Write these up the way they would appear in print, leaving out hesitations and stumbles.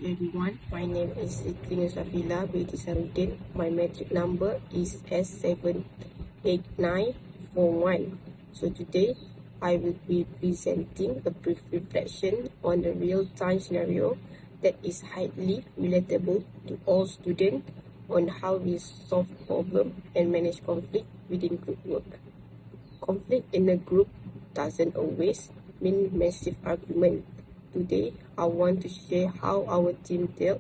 to everyone. My name is Siti Nursafila, Binti Sahrudin. My metric number is S78941. So today, I will be presenting a brief reflection on a real-time scenario that is highly relatable to all students on how we solve problems and manage conflict within group work. Conflict in a group doesn't always mean massive argument. Today, I want to share how our team dealt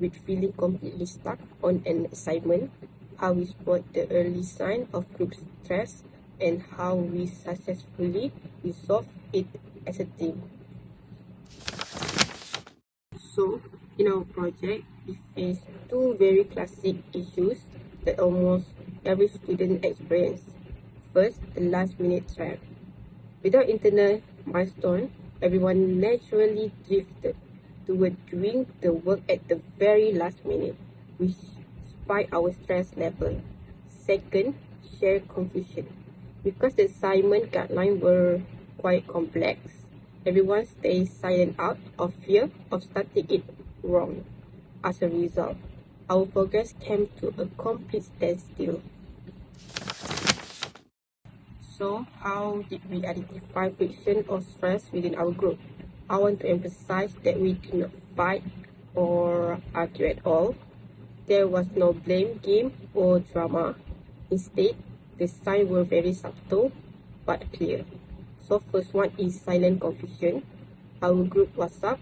with feeling completely stuck on an assignment, how we spot the early sign of group stress, and how we successfully resolve it as a team. So, in our project, we faced two very classic issues that almost every student experiences. First, the last-minute trap. Without internal milestone, everyone naturally drifted toward doing the work at the very last minute, which spiked our stress level. Second, shared confusion. Because the assignment guidelines were quite complex, everyone stayed silent out of fear of starting it wrong. As a result, our progress came to a complete standstill. So, how did we identify friction or stress within our group? I want to emphasize that we did not fight or argue at all. There was no blame game or drama. Instead, the signs were very subtle but clear. So, first one is silent confusion. Our group WhatsApp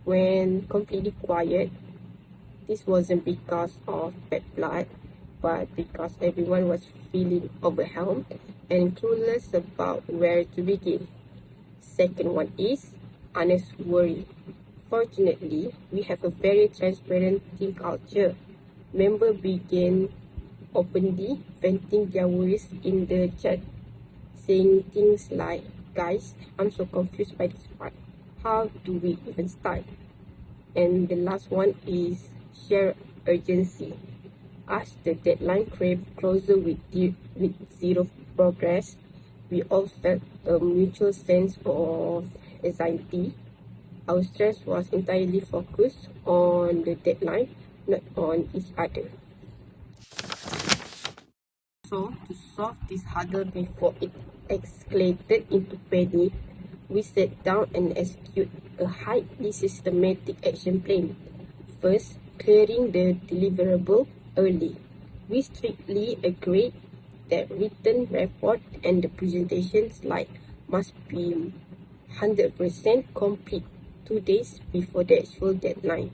went completely quiet. This wasn't because of bad blood, but because everyone was feeling overwhelmed and clueless about where to begin. Second one is honest worry. Fortunately, we have a very transparent team culture. Members began openly venting their worries in the chat, saying things like, "Guys, I'm so confused by this part. How do we even start?" And the last one is share urgency. As the deadline came closer with zero progress, we all felt a mutual sense of anxiety. Our stress was entirely focused on the deadline, not on each other. So, to solve this hurdle before it escalated into panic, we sat down and executed a highly systematic action plan. First, clearing the deliverable early. We strictly agreed that written report and the presentation slide must be 100% complete 2 days before the actual deadline.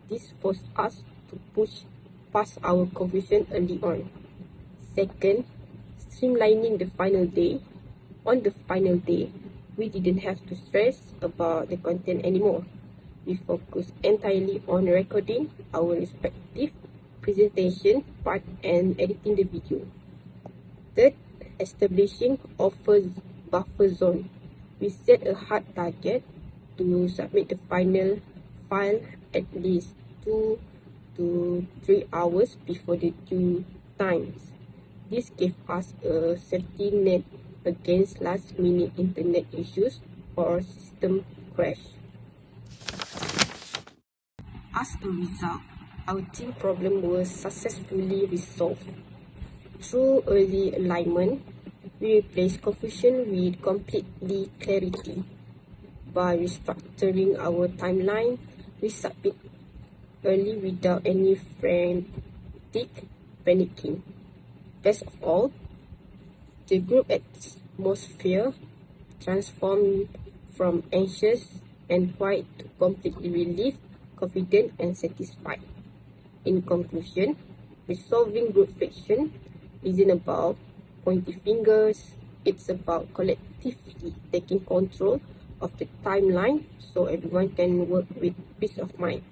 This forced us to push past our confusion early on. Second, streamlining the final day. On the final day, we didn't have to stress about the content anymore. We focused entirely on recording our respective presentation part and editing the video. Third, establishing buffer zone. We set a hard target to submit the final file at least 2 to 3 hours before the due times. This gave us a safety net against last-minute internet issues or system crash. As a result, our team problem was successfully resolved. Through early alignment, we replaced confusion with completely clarity. By restructuring our timeline, we submit early without any frantic panicking. Best of all, the group atmosphere transformed from anxious and quiet to completely relieved, confident, and satisfied. In conclusion, resolving group friction isn't about pointing fingers, it's about collectively taking control of the timeline so everyone can work with peace of mind.